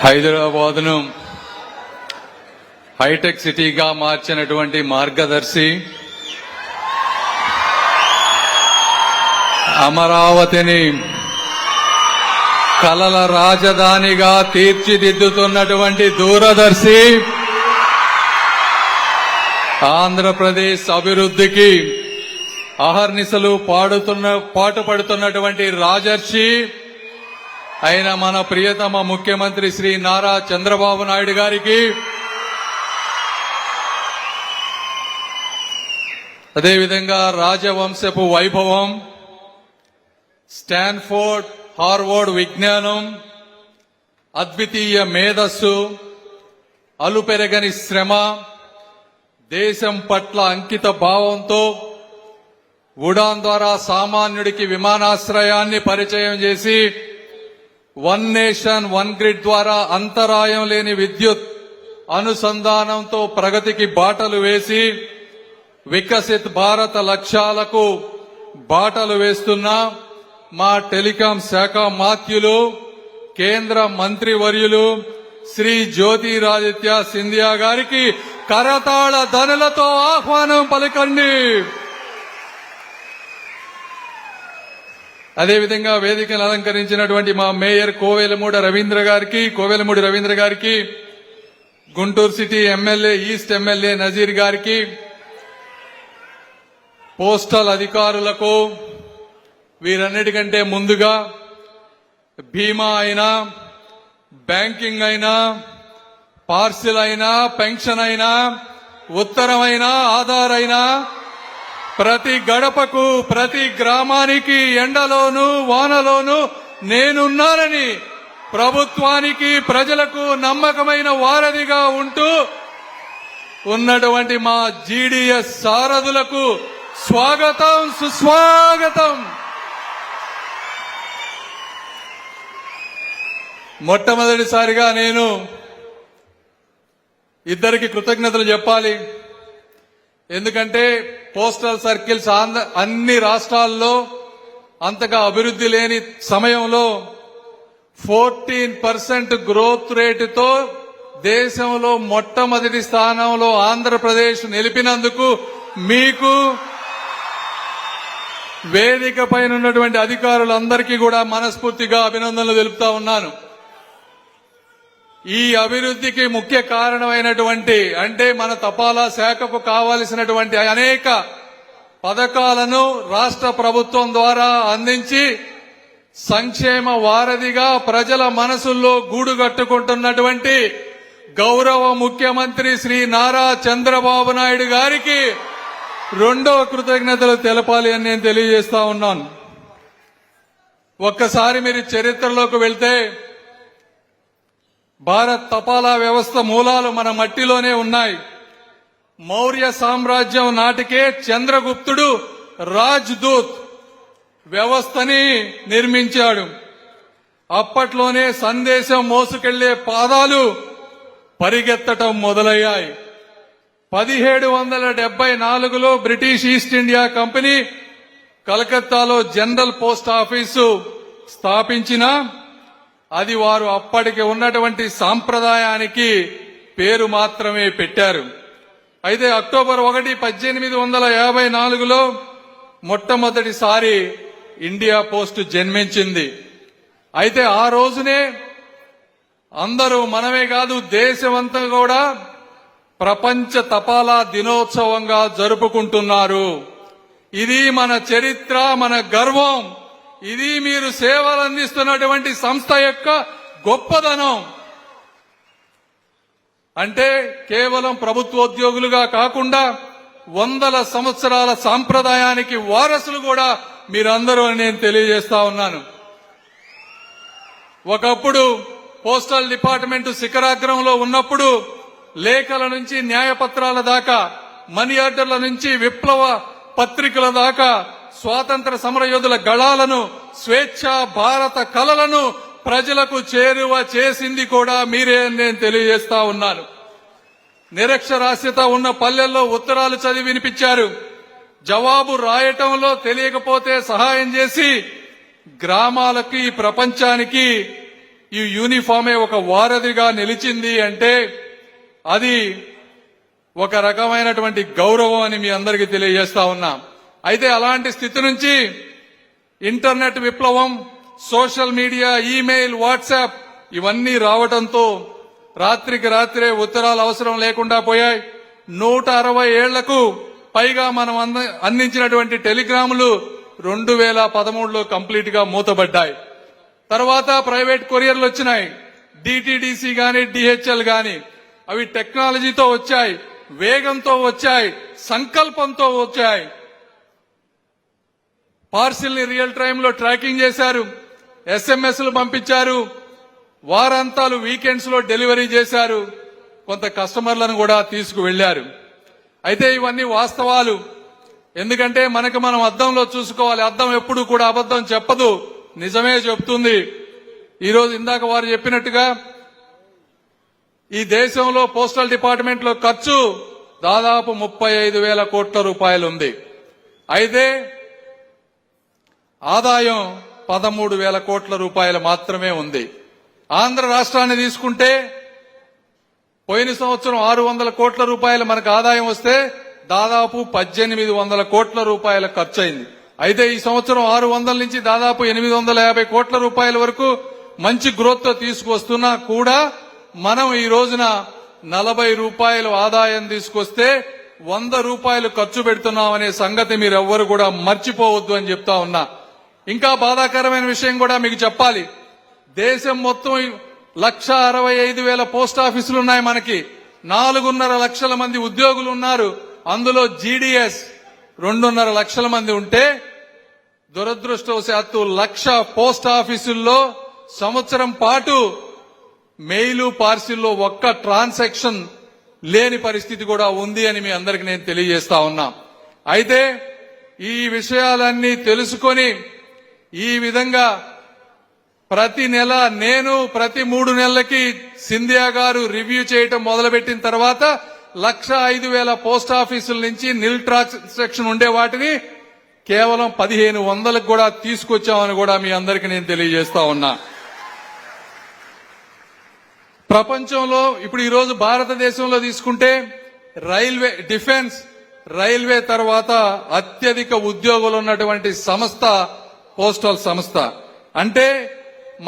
హైదరాబాద్ను హైటెక్ సిటీగా మార్చినటువంటి మార్గదర్శి, అమరావతిని కలల రాజధానిగా తీర్చిదిద్దుతున్నటువంటి దూరదర్శి, ఆంధ్రప్రదేశ్ అభివృద్ధికి అహర్నిశలు పాటుపడుతున్నటువంటి రాజర్షి అయిన మన ప్రియతమ ముఖ్యమంత్రి శ్రీ నారా చంద్రబాబు నాయుడు గారికి, అదేవిధంగా రాజవంశపు వైభవం, స్టాన్ఫోర్డ్ హార్వర్డ్ విజ్ఞానం, అద్వితీయ మేధస్సు, అలుపెరగని శ్రమ, దేశం పట్ల అంకిత భావంతో ఉడాన్ ద్వారా సామాన్యుడికి విమానాశ్రయాన్ని పరిచయం చేసి, వన్ నేషన్ వన్ గ్రిడ్ ద్వారా అంతరాయం లేని విద్యుత్ అనుసంధానంతో ప్రగతికి బాటలు వేసి వికసిత్ భారత లక్ష్యాలకు బాటలు వేస్తున్న మా టెలికాం శాఖ మాత్యులు, కేంద్ర మంత్రివర్యులు శ్రీ జ్యోతిరాదిత్య సింధియా గారికి కరతాళ ధనులతో ఆహ్వానం పలకండి. అదేవిధంగా వేదికను అలంకరించినటువంటి మా మేయర్ కోవెలమూడి రవీంద్ర గారికి, Guntur city MLA east MLA Nazeer గారికి, పోస్టల్ అధికారులకు, వీరన్నిటికంటే ముందుగా బీమా అయినా, బ్యాంకింగ్ అయినా, పార్సిల్ అయినా, పెన్షన్ అయినా, ఉత్తరం అయినా, ఆధార్ అయినా, ప్రతి గడపకు ప్రతి గ్రామానికి ఎండలోనూ వానలోనూ నేనున్నానని ప్రభుత్వానికి ప్రజలకు నమ్మకమైన వారధిగా ఉంటూ ఉన్నటువంటి మా జీడీఎస్ సారథులకు స్వాగతం, సుస్వాగతం. మొట్టమొదటిసారిగా నేను ఇద్దరికి కృతజ్ఞతలు చెప్పాలి. ఎందుకంటే పోస్టల్ సర్కిల్స్ అన్ని రాష్ట్రాల్లో అంతగా అభివృద్ధి లేని సమయంలో 14% గ్రోత్ రేటుతో దేశంలో మొట్టమొదటి స్థానంలో ఆంధ్రప్రదేశ్ నిలిపినందుకు మీకు, వేదిక పైన ఉన్నటువంటి అధికారులందరికీ కూడా మనస్ఫూర్తిగా అభినందనలు తెలుపుతా ఉన్నాను. ఈ అభివృద్ధికి ముఖ్య కారణమైనటువంటి అంటే మన తపాలా శాఖకు కావలసినటువంటి అనేక పథకాలను రాష్ట్ర ప్రభుత్వం ద్వారా అందించి సంక్షేమ వారధిగా ప్రజల మనసుల్లో గూడుగట్టుకుంటున్నటువంటి గౌరవ ముఖ్యమంత్రి శ్రీ నారా చంద్రబాబు నాయుడు గారికి రెండవ కృతజ్ఞతలు తెలపాలి అని నేను తెలియజేస్తా ఉన్నాను. ఒక్కసారి మీరు చరిత్రలోకి వెళ్తే భారత్ తపాలా వ్యవస్థ మూలాలు మన మట్టిలోనే ఉన్నాయి. మౌర్య సామ్రాజ్యం నాటికే చంద్రగుప్తుడు రాజ్దూత్ వ్యవస్థని నిర్మించాడు. అప్పట్లోనే సందేశం మోసుకెళ్లే పాదాలు పరిగెత్తటం మొదలయ్యాయి. 1774లో బ్రిటిష్ ఈస్ట్ ఇండియా కంపెనీ కలకత్తాలో జనరల్ పోస్ట్ ఆఫీసు స్థాపించిన అది వారు అప్పటికి ఉన్నటువంటి సాంప్రదాయానికి పేరు మాత్రమే పెట్టారు. అయితే అక్టోబర్ 1, 1854లో మొట్టమొదటిసారి ఇండియా పోస్ట్ జన్మించింది. అయితే ఆ రోజునే అందరూ మనమే కాదు దేశమంతా కూడా ప్రపంచ తపాలా దినోత్సవంగా జరుపుకుంటున్నారు. ఇది మన చరిత్ర, మన గర్వం. ఇది మీరు సేవలు అందిస్తున్నటువంటి సంస్థ యొక్క గొప్పదనం. అంటే కేవలం ప్రభుత్వోద్యోగులుగా కాకుండా 100 సంవత్సరాల సాంప్రదాయానికి వారసులు కూడా మీరందరూ అని నేను తెలియజేస్తా ఉన్నాను. ఒకప్పుడు పోస్టల్ డిపార్ట్మెంట్ శిఖరాగ్రంలో ఉన్నప్పుడు లేఖల నుంచి న్యాయపత్రాల దాకా, మనీ ఆర్డర్ల నుంచి విప్లవ పత్రికల దాకా స్వాతంత్ర సమరయోధుల గళాలను, స్వేచ్ఛ భారత కలలను ప్రజలకు చేరువ చేసింది కూడా మీరే అని నేను తెలియజేస్తా ఉన్నాను. నిరక్షరాస్యత ఉన్న పల్లెల్లో ఉత్తరాలు చదివి వినిపించారు. జవాబు రాయటంలో తెలియకపోతే సహాయం చేసి గ్రామాలకి, ప్రపంచానికి ఈ యూనిఫామే ఒక వారధిగా నిలిచింది అంటే అది ఒక రకమైనటువంటి గౌరవం అని మీ అందరికీ తెలియజేస్తా ఉన్నా. అయితే అలాంటి స్థితి నుంచి ఇంటర్నెట్ విప్లవం, సోషల్ మీడియా, ఈమెయిల్, వాట్సాప్ ఇవన్నీ రావడంతో రాత్రికి రాత్రే ఉత్తరాలు అవసరం లేకుండా పోయాయి. 160 ఏళ్లకు పైగా మనం అందించినటువంటి టెలిగ్రాములు 2013లో కంప్లీట్ గా మూతబడ్డాయి. తర్వాత ప్రైవేట్ కొరియర్లు వచ్చినాయి, డిటిడిసి గాని డిహెచ్ఎల్ గాని. అవి టెక్నాలజీతో వచ్చాయి, వేగంతో వచ్చాయి, సంకల్పంతో వచ్చాయి. పార్సిల్ ని రియల్ టైమ్ లో ట్రాకింగ్ చేశారు, ఎస్ఎంఎస్లు పంపించారు, వారాంతాలు వీకెండ్స్ లో డెలివరీ చేశారు, కొంత కస్టమర్లను కూడా తీసుకువెళ్లారు. అయితే ఇవన్నీ వాస్తవాలు. ఎందుకంటే మనకు మనం అద్దంలో చూసుకోవాలి. అద్దం ఎప్పుడు కూడా అబద్ధం చెప్పదు, నిజమే చెప్తుంది. ఈరోజు ఇందాక వారు చెప్పినట్టుగా ఈ దేశంలో పోస్టల్ డిపార్ట్మెంట్ లో ఖర్చు దాదాపు 35,000 కోట్ల రూపాయలు ఉంది. అయితే ఆదాయం 13,000 కోట్ల రూపాయలు మాత్రమే ఉంది. ఆంధ్ర రాష్ట్రాన్ని తీసుకుంటే పోయిన సంవత్సరం 600 కోట్ల రూపాయలు మనకు ఆదాయం వస్తే దాదాపు 1800 కోట్ల రూపాయల ఖర్చు అయింది. అయితే ఈ సంవత్సరం 600 నుంచి దాదాపు 850 కోట్ల రూపాయల వరకు మంచి గ్రోత్ తో తీసుకొస్తున్నా కూడా మనం ఈ రోజున 40 రూపాయలు ఆదాయం తీసుకొస్తే 100 రూపాయలు ఖర్చు పెడుతున్నాం అనే సంగతి మీరెవ్వరు కూడా మర్చిపోవద్దు అని చెప్తా ఉన్నా. ఇంకా బాధాకరమైన విషయం కూడా మీకు చెప్పాలి. దేశం మొత్తం 1,65,000 పోస్ట్ ఆఫీసులు ఉన్నాయి. మనకి 4.5 లక్షల మంది ఉద్యోగులు ఉన్నారు. అందులో జీడీఎస్ 2.5 లక్షల మంది ఉంటే దురదృష్టవశాత్తు 1,00,000 పోస్ట్ ఆఫీసుల్లో సంవత్సరం పాటు మెయిల్, పార్సిల్లో ఒక్క ట్రాన్సాక్షన్ లేని పరిస్థితి కూడా ఉంది అని మీ అందరికి నేను తెలియజేస్తా ఉన్నా. అయితే ఈ విషయాలన్నీ తెలుసుకొని ఈ విధంగా ప్రతి నెల నేను ప్రతి 3 నెలలకి సింధియా గారు రివ్యూ చేయటం మొదలుపెట్టిన తర్వాత 1,05,000 పోస్ట్ ఆఫీసుల నుంచి నిల్ ట్రాన్సాక్షన్ ఉండే వాటిని కేవలం 1,500కు కూడా తీసుకొచ్చామని కూడా మీ అందరికీ నేను తెలియజేస్తా ఉన్నా. ప్రపంచంలో ఇప్పుడు ఈ రోజు భారతదేశంలో తీసుకుంటే రైల్వే, డిఫెన్స్, రైల్వే తర్వాత అత్యధిక ఉద్యోగులు ఉన్నటువంటి సంస్థ పోస్టల్ సంస్థ. అంటే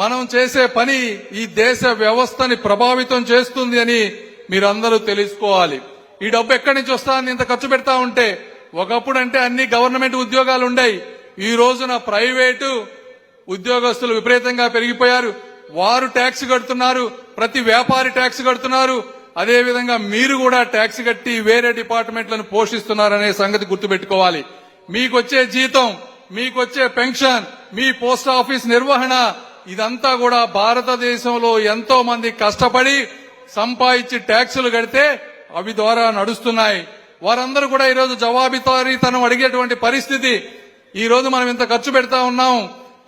మనం చేసే పని ఈ దేశ వ్యవస్థని ప్రభావితం చేస్తుంది అని మీరందరూ తెలుసుకోవాలి. ఈ డబ్బు ఎక్కడి నుంచి వస్తారని ఇంత ఖర్చు పెడతా ఉంటే ఒకప్పుడు అంటే అన్ని గవర్నమెంట్ ఉద్యోగాలు ఉండేవి. ఈ రోజున ప్రైవేటు ఉద్యోగస్తులు విపరీతంగా పెరిగిపోయారు. వారు ట్యాక్స్ కడుతున్నారు, ప్రతి వ్యాపారి ట్యాక్స్ కడుతున్నారు. అదేవిధంగా మీరు కూడా ట్యాక్స్ కట్టి వేరే డిపార్ట్మెంట్లను పోషిస్తున్నారనే సంగతి గుర్తుపెట్టుకోవాలి. మీకొచ్చే జీతం, మీకొచ్చే పెన్షన్, మీ పోస్ట్ ఆఫీస్ నిర్వహణ ఇదంతా కూడా భారతదేశంలో ఎంతో మంది కష్టపడి సంపాదించి ట్యాక్సులు కడితే అవి ద్వారా నడుస్తున్నాయి. వారందరూ కూడా ఈరోజు జవాబుదారీతనం అడిగేటువంటి పరిస్థితి. ఈ రోజు మనం ఇంత ఖర్చు పెడతా ఉన్నాం,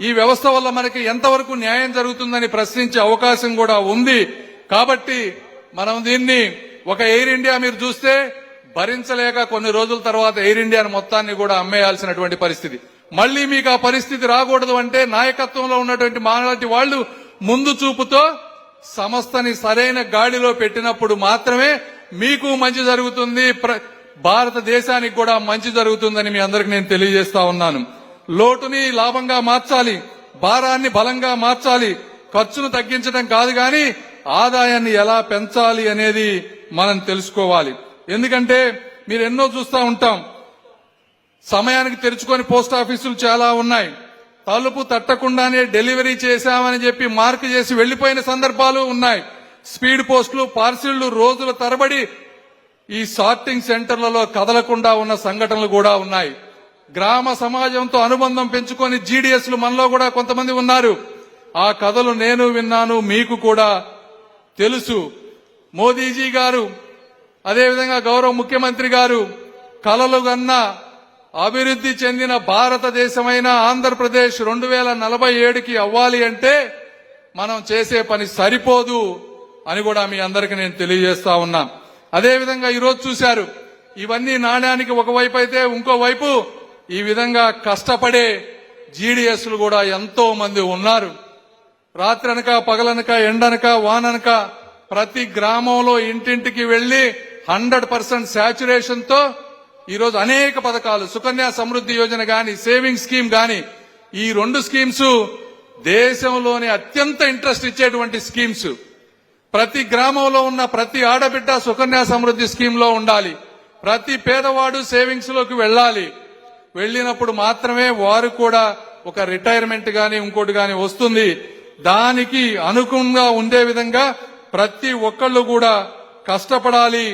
ఈ వ్యవస్థ వల్ల మనకి ఎంతవరకు న్యాయం జరుగుతుందని ప్రశ్నించే అవకాశం కూడా ఉంది. కాబట్టి మనం దీన్ని ఒక ఎయిర్ ఇండియా మీరు చూస్తే భరించలేక కొన్ని రోజుల తర్వాత ఎయిర్ ఇండియాను మొత్తాన్ని కూడా అమ్మేయాల్సినటువంటి పరిస్థితి. మళ్లీ మీకు ఆ పరిస్థితి రాకూడదు అంటే నాయకత్వంలో ఉన్నటువంటి మాలాంటి వాళ్లు ముందు చూపుతో సంస్థని సరైన గాడిలో పెట్టినప్పుడు మాత్రమే మీకు మంచి జరుగుతుంది, భారతదేశానికి కూడా మంచి జరుగుతుందని మీ అందరికి నేను తెలియజేస్తా ఉన్నాను. లోటుని లాభంగా మార్చాలి, భారాన్ని బలంగా మార్చాలి. ఖర్చును తగ్గించడం కాదు గాని ఆదాయాన్ని ఎలా పెంచాలి అనేది మనం తెలుసుకోవాలి. ఎందుకంటే మీరు ఎన్నో చూస్తూ ఉంటాం, సమయానికి తెరుచుకొని పోస్ట్ ఆఫీసులు చాలా ఉన్నాయి. తలుపు తట్టకుండానే డెలివరీ చేశామని చెప్పి మార్క్ చేసి వెళ్లిపోయిన సందర్భాలు ఉన్నాయి. స్పీడ్ పోస్టులు, పార్సిళ్లు రోజుల తరబడి ఈ సార్టింగ్ సెంటర్లలో కదలకుండా ఉన్న సంఘటనలు కూడా ఉన్నాయి. గ్రామ సమాజంతో అనుబంధం పెంచుకొని జీడీఎస్లు మనలో కూడా కొంతమంది ఉన్నారు. ఆ కథలు నేను విన్నాను, మీకు కూడా తెలుసు. మోదీజీ గారు, అదేవిధంగా గౌరవ ముఖ్యమంత్రి గారు కలలు గన్న అభివృద్ధి చెందిన భారతదేశమైన ఆంధ్రప్రదేశ్ 2047కి అవ్వాలి అంటే మనం చేసే పని సరిపోదు అని కూడా మీ అందరికీ నేను తెలియజేస్తా ఉన్నా. అదేవిధంగా ఈరోజు చూశారు, ఇవన్నీ నాణ్యానికి ఒకవైపు అయితే ఇంకోవైపు ఈ విధంగా కష్టపడే జీడీఎస్లు కూడా ఎంతో మంది ఉన్నారు. రాత్రనక పగలనక ఎండనక వాననక ప్రతి గ్రామంలో ఇంటింటికి వెళ్లి 100% శాచ్యురేషన్ తో ఈరోజు అనేక పథకాలు సుకన్య సమృద్ధి యోజన గాని సేవింగ్ స్కీమ్ గాని ఈ రెండు స్కీమ్స్ దేశంలోనే అత్యంత ఇంట్రెస్ట్ ఇచ్చేటువంటి స్కీమ్స్. ప్రతి గ్రామంలో ఉన్న ప్రతి ఆడబిడ్డ సుకన్య సమృద్ధి స్కీమ్ లో ఉండాలి. ప్రతి పేదవాడు సేవింగ్స్ లోకి వెళ్ళాలి. వెళ్ళినప్పుడు మాత్రమే వారు కూడా ఒక రిటైర్మెంట్ గాని ఇంకోటి గాని వస్తుంది. దానికి అనుగుణంగా ఉండే విధంగా ప్రతి ఒక్కళ్ళు కూడా కష్టపడాలి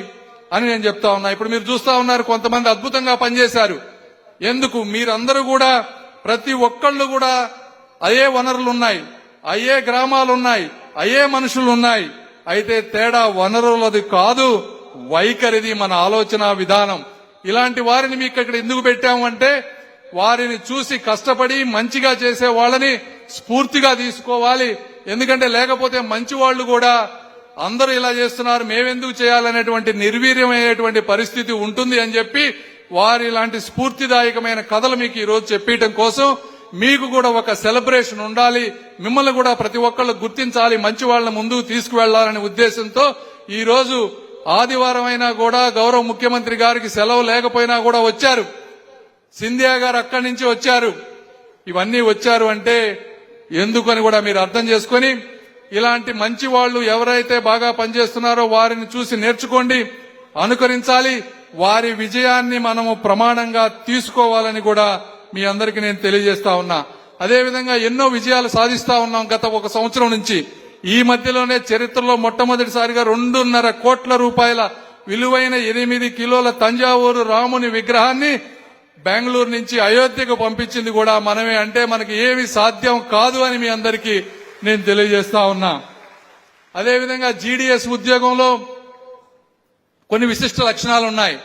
అని నేను చెప్తా ఉన్నా. ఇప్పుడు మీరు చూస్తా ఉన్నారు కొంతమంది అద్భుతంగా పనిచేశారు. ఎందుకు? మీరందరూ కూడా ప్రతి ఒక్కళ్ళు కూడా అయ్యే వనరులు ఉన్నాయి, అయ్యే గ్రామాలు ఉన్నాయి, అయ్యే మనుషులు ఉన్నాయి. అయితే తేడా వనరులది కాదు, వైఖరిది, మన ఆలోచన విధానం. ఇలాంటి వారిని మీకు ఇక్కడ ఎందుకు పెట్టాము అంటే వారిని చూసి కష్టపడి మంచిగా చేసే వాళ్ళని స్ఫూర్తిగా తీసుకోవాలి. ఎందుకంటే లేకపోతే మంచి వాళ్ళు కూడా అందరూ ఇలా చేస్తున్నారు మేమెందుకు చేయాలనేటువంటి నిర్వీర్యమయ్యేటువంటి పరిస్థితి ఉంటుంది అని చెప్పి వారి ఇలాంటి స్ఫూర్తిదాయకమైన కథలు మీకు ఈ రోజు చెప్పడం కోసం మీకు కూడా ఒక సెలబ్రేషన్ ఉండాలి. మిమ్మల్ని కూడా ప్రతి ఒక్కళ్ళు గుర్తించాలి, మంచి వాళ్ళని ముందుకు తీసుకువెళ్లాలనే ఉద్దేశంతో ఈ రోజు ఆదివారం అయినా కూడా గౌరవ ముఖ్యమంత్రి గారికి సెలవు లేకపోయినా కూడా వచ్చారు. సింధియా గారు అక్కడి నుంచి వచ్చారు. ఇవన్నీ వచ్చారు అంటే ఎందుకని కూడా మీరు అర్థం చేసుకొని ఇలాంటి మంచి వాళ్ళు ఎవరైతే బాగా పనిచేస్తున్నారో వారిని చూసి నేర్చుకోండి, అనుకరించాలి. వారి విజయాన్ని మనము ప్రమాణంగా తీసుకోవాలని కూడా మీ అందరికీ నేను తెలియజేస్తా ఉన్నా. అదేవిధంగా ఎన్నో విజయాలు సాధిస్తా ఉన్నాం గత ఒక సంవత్సరం నుంచి. ఈ మధ్యలోనే చరిత్రలో మొట్టమొదటిసారిగా 2.5 కోట్ల రూపాయల విలువైన 8 కిలోల తంజావూరు రాముని విగ్రహాన్ని బెంగళూరు నుంచి అయోధ్యకు పంపించింది కూడా మనమే. అంటే మనకి ఏమి సాధ్యం కాదు అని మీ అందరికీ నేను తెలియజేస్తా ఉన్నా. అదేవిధంగా జీడీఎస్ ఉద్యోగంలో కొన్ని విశిష్ట లక్షణాలు ఉన్నాయి.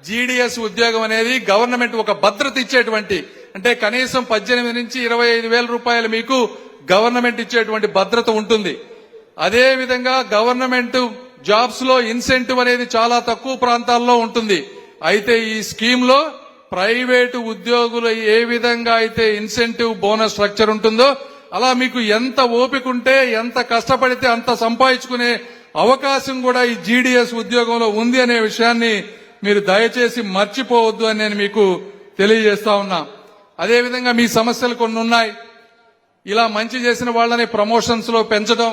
జీడీఎస్ ఉద్యోగం అనేది గవర్నమెంట్ ఒక భద్రత ఇచ్చేటువంటి, అంటే కనీసం 18 నుంచి 25 వేల రూపాయలు మీకు గవర్నమెంట్ ఇచ్చేటువంటి భద్రత ఉంటుంది. అదేవిధంగా గవర్నమెంట్ జాబ్స్ లో ఇన్సెంటివ్ అనేది చాలా తక్కువ ప్రాంతాల్లో ఉంటుంది. అయితే ఈ స్కీమ్ లో ప్రైవేటు ఉద్యోగులు ఏ విధంగా అయితే ఇన్సెంటివ్ బోనస్ స్ట్రక్చర్ ఉంటుందో అలా మీకు ఎంత ఓపిక ఉంటే ఎంత కష్టపడితే అంత సంపాదించుకునే అవకాశం కూడా ఈ జీడీఎస్ ఉద్యోగంలో ఉంది అనే విషయాన్ని మీరు దయచేసి మర్చిపోవద్దు అని నేను మీకు తెలియజేస్తా ఉన్నా. అదేవిధంగా మీ సమస్యలు కొన్ని ఉన్నాయి. ఇలా మంచి చేసిన వాళ్ళని ప్రమోషన్స్ లో పెంచడం,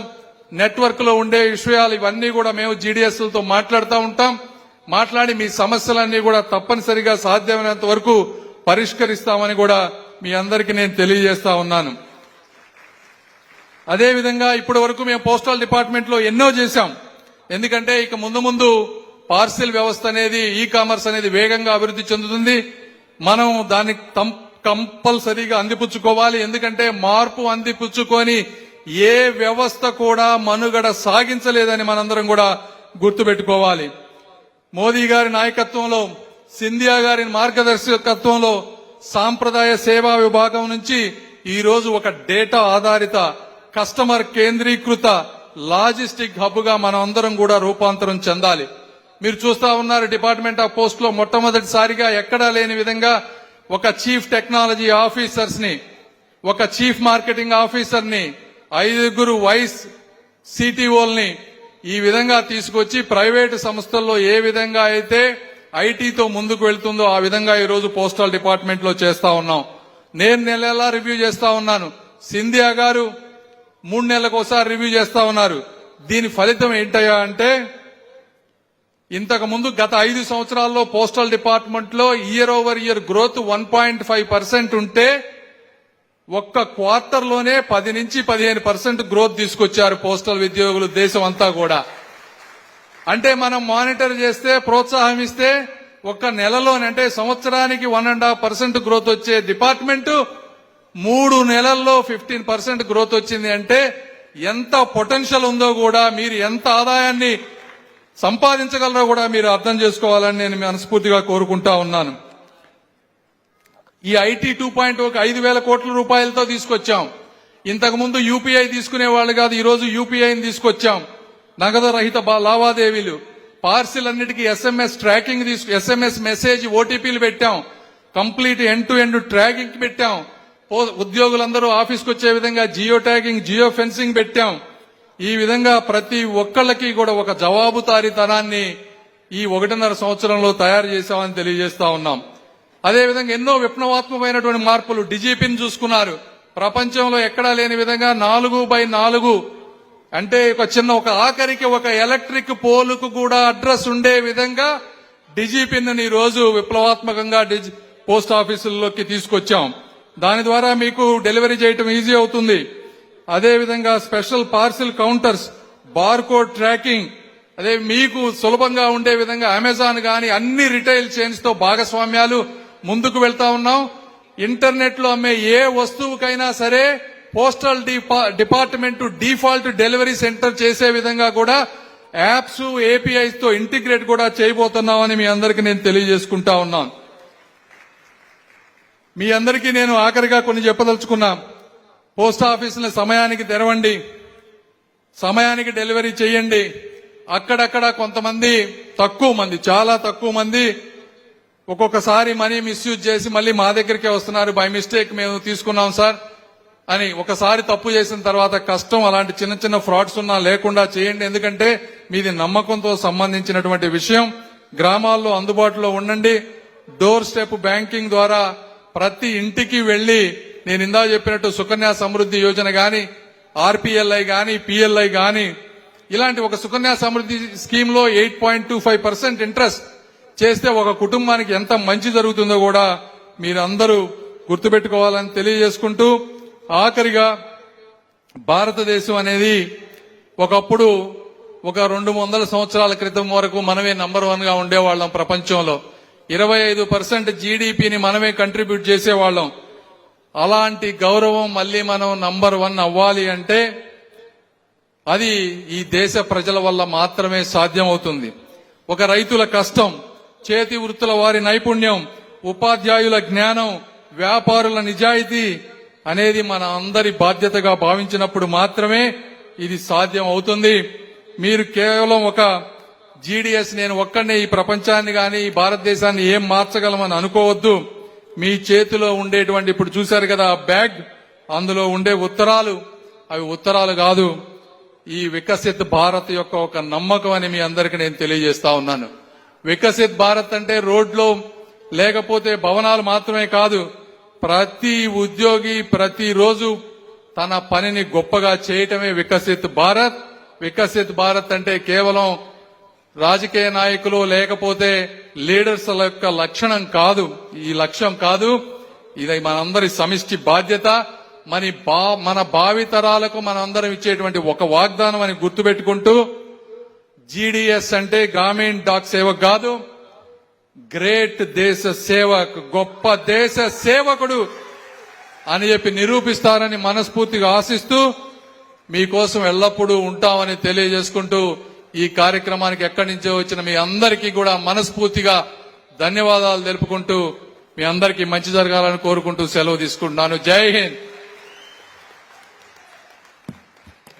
నెట్వర్క్ లో ఉండే విషయాలు ఇవన్నీ కూడా మేము జీడీఎస్ లతో మాట్లాడుతూ ఉంటాం. మాట్లాడి మీ సమస్యలన్నీ కూడా తప్పనిసరిగా సాధ్యమైనంత వరకు పరిష్కరిస్తామని కూడా మీ అందరికీ నేను తెలియజేస్తా ఉన్నాను. అదేవిధంగా ఇప్పటి వరకు మేము పోస్టల్ డిపార్ట్మెంట్ లో ఎన్నో చేశాం. ఎందుకంటే ఇక ముందు పార్సిల్ వ్యవస్థ అనేది, ఈ కామర్స్ అనేది వేగంగా అభివృద్ధి చెందుతుంది. మనం దాన్ని కంపల్సరీగా అందిపుచ్చుకోవాలి. ఎందుకంటే మార్పు అందిపుచ్చుకొని ఏ వ్యవస్థ కూడా మనుగడ సాగించలేదని మనందరం కూడా గుర్తుపెట్టుకోవాలి. మోదీ గారి నాయకత్వంలో, సింధియా గారి మార్గదర్శకత్వంలో సాంప్రదాయ సేవా విభాగం నుంచి ఈ రోజు ఒక డేటా ఆధారిత కస్టమర్ కేంద్రీకృత లాజిస్టిక్ హబ్ గా మనం అందరం కూడా రూపాంతరం చెందాలి. మీరు చూస్తా ఉన్నారు డిపార్ట్మెంట్ ఆఫ్ పోస్ట్ లో మొట్టమొదటిసారిగా ఎక్కడా లేని విధంగా ఒక చీఫ్ టెక్నాలజీ ఆఫీసర్స్ ని, ఒక చీఫ్ మార్కెటింగ్ ఆఫీసర్ ని, 5 వైస్ సిటిఓల్ని ఈ విధంగా తీసుకొచ్చి ప్రైవేటు సంస్థల్లో ఏ విధంగా అయితే ఐటీతో ముందుకు వెళ్తుందో ఆ విధంగా ఈ రోజు పోస్టల్ డిపార్ట్మెంట్ లో చేస్తా ఉన్నాం. నేను నెలలా రివ్యూ చేస్తా ఉన్నాను. సింధియా గారు 3 నెలలకు ఒకసారి రివ్యూ చేస్తా ఉన్నారు. దీని ఫలితం ఏంటయ్యా అంటే ఇంతకు ముందు గత 5 సంవత్సరాల్లో పోస్టల్ డిపార్ట్మెంట్ లో ఇయర్ ఓవర్ ఇయర్ గ్రోత్ 1.5% ఉంటే ఒక్క క్వార్టర్ లోనే 10 నుంచి 15% గ్రోత్ తీసుకొచ్చారు పోస్టల్ ఉద్యోగులు దేశం అంతా కూడా. అంటే మనం మానిటర్ చేస్తే, ప్రోత్సాహం ఇస్తే ఒక్క నెలలోనే, అంటే సంవత్సరానికి 1.5% గ్రోత్ వచ్చే డిపార్ట్మెంట్ 3 నెలల్లో 15% గ్రోత్ వచ్చింది. అంటే ఎంత పొటెన్షియల్ ఉందో కూడా, మీరు ఎంత ఆదాయాన్ని సంపాదించగలరో కూడా మీరు అర్థం చేసుకోవాలని నేను మనస్ఫూర్తిగా కోరుకుంటా ఉన్నాను. ఈ ఐటీ 2.0 5,000 కోట్ల రూపాయలతో తీసుకొచ్చాం. ఇంతకు ముందు యూపీఐ తీసుకునే వాళ్ళు కాదు, ఈ రోజు యూపీఐని తీసుకొచ్చాం. నగదు రహిత లావాదేవీలు, పార్సిల్ అన్నిటికీ ఎస్ఎంఎస్ ట్రాకింగ్ ఎస్ఎంఎస్ మెసేజ్ ఓటీపీలు పెట్టాం. Complete end to end tracking పెట్టాం. ఉద్యోగులందరూ ఆఫీస్కి వచ్చే విధంగా జియో ట్యాగింగ్, జియో ఫెన్సింగ్ పెట్టాం. ఈ విధంగా ప్రతి ఒక్కళ్ళకి కూడా ఒక జవాబుదారీతనాన్ని ఈ 1.5 సంవత్సరంలో తయారు చేశామని తెలియజేస్తా ఉన్నాం. అదేవిధంగా ఎన్నో విప్లవాత్మకమైనటువంటి మార్పులు. డీజీపీని చూసుకున్నారు, ప్రపంచంలో ఎక్కడా లేని విధంగా 4x4 అంటే ఒక ఆఖరికి ఒక ఎలక్ట్రిక్ పోలుకు కూడా అడ్రస్ ఉండే విధంగా డీజీపీని ఈ రోజు విప్లవాత్మకంగా పోస్ట్ ఆఫీసుల్లోకి తీసుకొచ్చాం. దాని ద్వారా మీకు డెలివరీ చేయటం ఈజీ అవుతుంది. అదేవిధంగా special parcel counters, barcode tracking, అదే మీకు సులభంగా ఉండే విధంగా అమెజాన్ గాని అన్ని రిటైల్ చైన్స్ తో భాగస్వామ్యాలు ముందుకు వెళ్తా ఉన్నాం. ఇంటర్నెట్ లో అమ్మే ఏ వస్తువుకైనా సరే postal department default delivery centre చేసే విధంగా కూడా యాప్స్, ఏపీఐస్ తో ఇంటిగ్రేట్ కూడా చేయబోతున్నామని మీ అందరికీ నేను తెలియజేసుకుంటా ఉన్నాను. మీ అందరికీ నేను ఆఖరిగా కొన్ని చెప్పదలుచుకున్నా. పోస్ట్ ఆఫీసుల సమయానికి తెరవండి, సమయానికి డెలివరీ చేయండి. అక్కడక్కడ కొంతమంది చాలా తక్కువ మంది ఒక్కొక్కసారి మనీ మిస్యూజ్ చేసి మళ్ళీ మా దగ్గరికే వస్తున్నారు. బై మిస్టేక్ మేము తీసుకున్నాం సార్ అని. ఒకసారి తప్పు చేసిన తర్వాత కష్టం. అలాంటి చిన్న చిన్న ఫ్రాడ్స్ ఉన్నా లేకుండా చేయండి. ఎందుకంటే మీది నమ్మకంతో సంబంధించినటువంటి విషయం. గ్రామాల్లో అందుబాటులో ఉండండి. డోర్ స్టెప్ బ్యాంకింగ్ ద్వారా ప్రతి ఇంటికి వెళ్లి నేను ఇందా చెప్పినట్టు సుకన్య సమృద్ధి యోజన గాని, ఆర్పీఎల్ఐ గాని, పిఎల్ఐ గాని ఇలాంటి ఒక సుకన్య సమృద్ధి స్కీమ్ లో 8.25% ఇంట్రెస్ట్ చేస్తే ఒక కుటుంబానికి ఎంత మంచి జరుగుతుందో కూడా మీరందరూ గుర్తుపెట్టుకోవాలని తెలియజేసుకుంటూ, ఆఖరిగా భారతదేశం అనేది ఒకప్పుడు ఒక 200 సంవత్సరాల క్రితం వరకు మనమే నంబర్ 1 గా ఉండేవాళ్ళం. ప్రపంచంలో 25% జీడీపీని మనమే కంట్రిబ్యూట్ చేసేవాళ్ళం. అలాంటి గౌరవం మళ్ళీ మనం నంబర్ 1 అవ్వాలి అంటే అది ఈ దేశ ప్రజల వల్ల మాత్రమే సాధ్యమవుతుంది. ఒక రైతుల కష్టం, చేతి వృత్తుల వారి నైపుణ్యం, ఉపాధ్యాయుల జ్ఞానం, వ్యాపారుల నిజాయితీ అనేది మన అందరి బాధ్యతగా భావించినప్పుడు మాత్రమే ఇది సాధ్యం అవుతుంది. మీరు కేవలం ఒక జీడీఎస్ నేను ఒక్కడనే ఈ ప్రపంచాన్ని గాని ఈ భారతదేశాన్ని ఏం మార్చగలమని అనుకోవద్దు. మీ చేతిలో ఉండేటువంటి ఇప్పుడు చూశారు కదా బ్యాగ్, అందులో ఉండే ఉత్తరాలు, అవి ఉత్తరాలు కాదు, ఈ వికసిత్ భారత్ యొక్క ఒక నమ్మకం అని మీ అందరికీ నేను తెలియజేస్తా ఉన్నాను. వికసిత్ భారత్ అంటే రోడ్లు లేకపోతే భవనాలు మాత్రమే కాదు. ప్రతి ఉద్యోగి ప్రతిరోజు తన పనిని గొప్పగా చేయటమే వికసిత్ భారత్. వికసిత్ భారత్ అంటే కేవలం రాజకీయ నాయకులు లేకపోతే లీడర్స్ యొక్క లక్షణం కాదు, ఈ లక్ష్యం కాదు. ఇది మనందరి సమిష్టి బాధ్యత. మన భావితరాలకు మనందరం ఇచ్చేటువంటి ఒక వాగ్దానం అని గుర్తుపెట్టుకుంటూ, జీడీఎస్ అంటే గ్రామీణ డాక్ సేవక్ కాదు, గ్రేట్ దేశ సేవక్, గొప్ప దేశ సేవకుడు అని చెప్పి నిరూపిస్తారని మనస్ఫూర్తిగా ఆశిస్తూ మీకోసం ఎల్లప్పుడూ ఉంటామని తెలియజేసుకుంటూ, ఈ కార్యక్రమానికి ఎక్కడి నుంచో వచ్చిన మీ అందరికీ కూడా మనస్ఫూర్తిగా ధన్యవాదాలు తెలుపుకుంటూ మీ అందరికీ మంచి జరగాలని కోరుకుంటూ సెలవు తీసుకుంటున్నాను. జై హింద్.